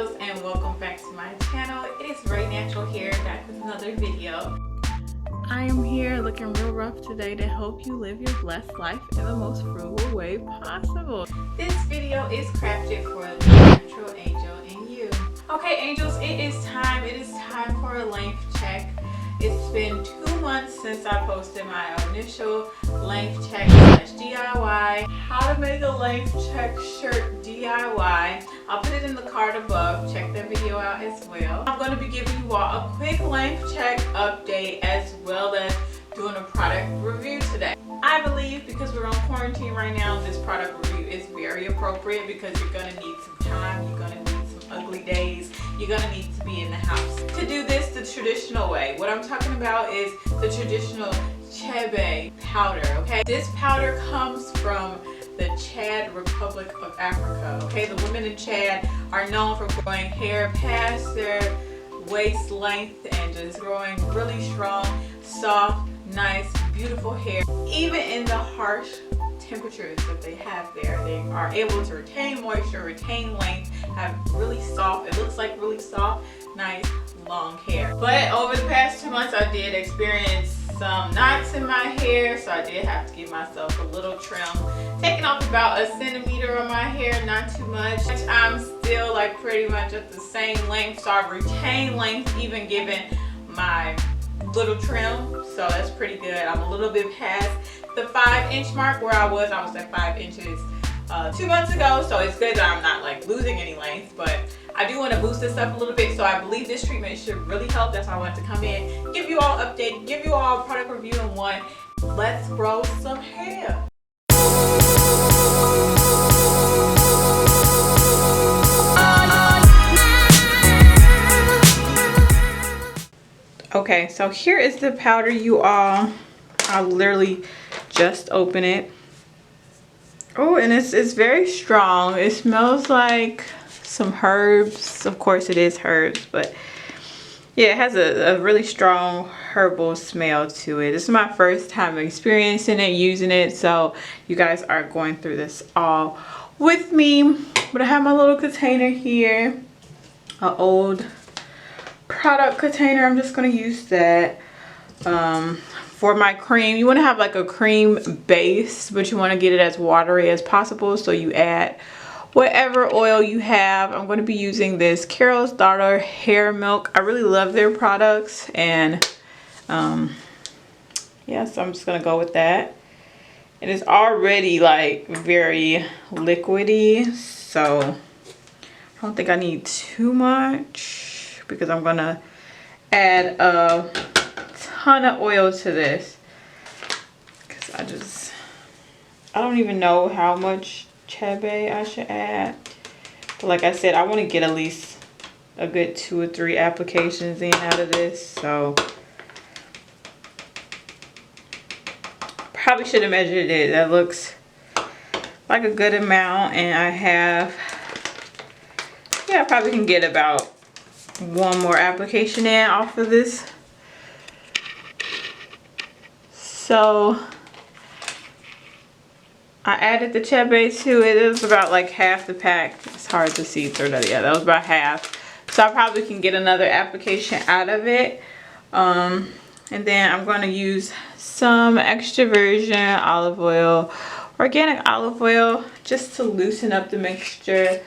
angels, and welcome back to my channel. It is Ray Natural here, back with another video. I am here looking real rough today to help you live your blessed life in the most frugal way possible. This video is crafted for the natural angel in you. Okay angels, it is time for a length check. It's been 2 months since I posted my initial length check / DIY. How to make a length check shirt DIY. I'll put it in the card above. Check that video out as well. I'm going to be giving you all a quick length check update as well as doing a product review today. I believe because we're on quarantine right now, this product review is very appropriate because you're going to need some time. You're going to need some ugly days. You're going to need to be in the house. To do this the traditional way, what I'm talking about is the traditional Chebe powder, okay? This powder comes from the Chad Republic of Africa, okay? The women in Chad are known for growing hair past their waist length and just growing really strong, soft, nice, beautiful hair. Even in the harsh temperatures that they have there, they are able to retain moisture, retain length, have really soft, it looks like really soft, nice, long hair. But over the past 2 months, I did experience some knots in my hair, so I did have to give myself a little trim, taking off about 1 centimeter of my hair, not too much. I'm still like pretty much at the same length, so I've retained length even given my little trim, so that's pretty good. I'm a little bit past the 5-inch mark where I was at 5 inches 2 months ago, so it's good that I'm not like losing any length, but I do want to boost this up a little bit, so I believe this treatment should really help. That's why I wanted to come in, give you all an update, give you all a product review in one. Let's grow some hair. Okay, so here is the powder, you all. I'll literally just open it. Oh, and it's very strong. It smells like some herbs. Of course it is herbs, but yeah, it has a really strong herbal smell to it. This is my first time experiencing it, using it, so you guys are going through this all with me. But I have my little container here, an old product container. I'm just going to use that. For my cream, you want to have like a cream base, but you want to get it as watery as possible, so you add whatever oil you have. I'm going to be using this Carol's Daughter hair milk. I really love their products, and yeah, so I'm just going to go with that. It is already like very liquidy, so I don't think I need too much because I'm going to add a ton of oil to this because I don't even know how much Chebe I should add, but like I said, I want to get at least a good 2 or 3 applications in out of this, so probably should have measured it. That looks like a good amount, and I have, yeah, I probably can get about 1 more application in off of this. So I added the Chebe to it. It was about like half the pack. It's hard to see through that. Yeah, that was about half. So I probably can get another application out of it. And then I'm going to use some extra virgin olive oil, organic olive oil, just to loosen up the mixture.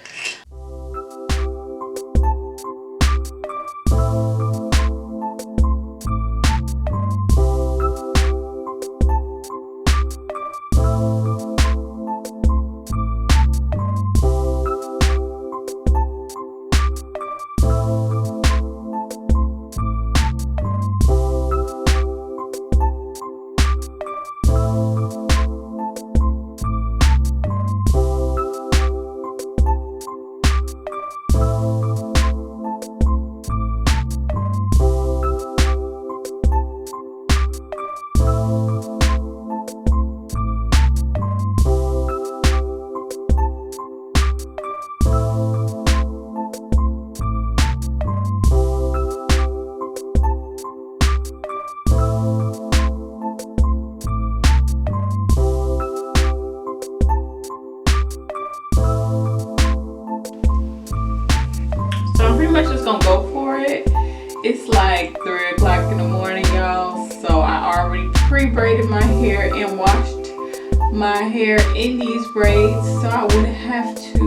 pretty much just gonna go for it. It's like 3 o'clock in the morning, y'all. So I already pre-braided my hair and washed my hair in these braids, so I wouldn't have to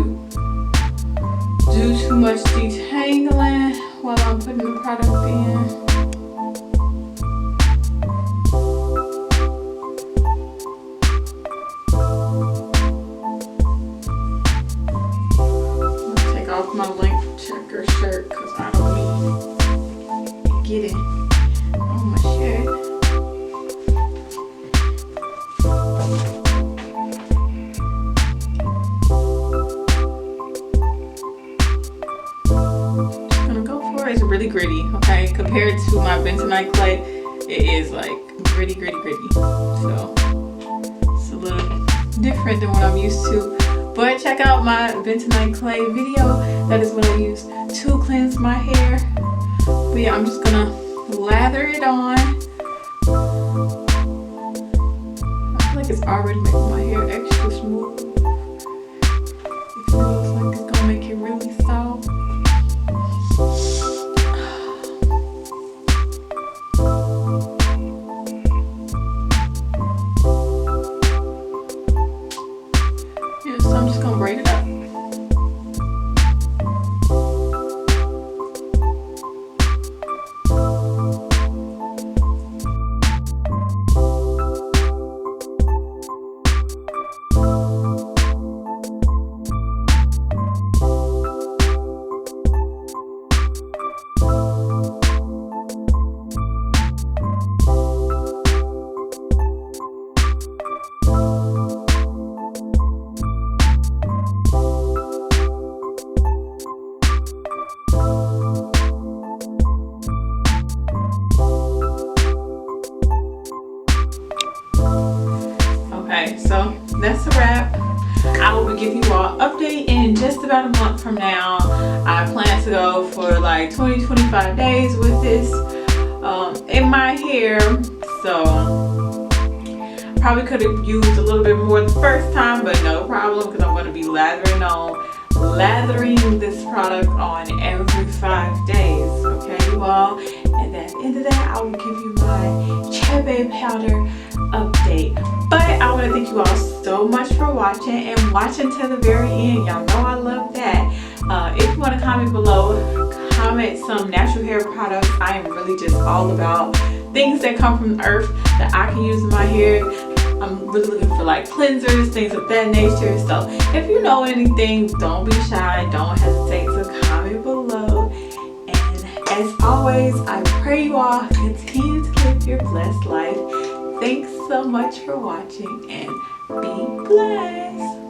do too much detangling while I'm putting the product in. Off my length checker shirt because I don't need to get it on my shirt. Just gonna go for it. It's really gritty, okay? Compared to my bentonite clay, it is like gritty. So it's a little different than what I'm used to. But check out my bentonite clay video. That is what I use to cleanse my hair. But yeah, I'm just gonna lather it on. I feel like it's already making my hair extra smooth. It feels like it's gonna make it really soft. So I'm just gonna braid it up. Okay, so that's a wrap. I will be giving you all an update in just about a month from now. I plan to go for like 20-25 days with this in my hair. So probably could have used a little bit more the first time, but no problem because I'm going to be lathering this product on every 5 days. Okay, you all. And at the end of that, I will give you my Chebe powder update. But I want to thank you all so much for watching and watching to the very end. Y'all know I love that. If you want to comment below, comment some natural hair products. I am really just all about things that come from the earth that I can use in my hair. I'm really looking for like cleansers, things of that nature. So if you know anything, don't be shy. Don't hesitate to comment below. And as always, I pray you all continue to live your blessed life. Thanks so much for watching and be blessed.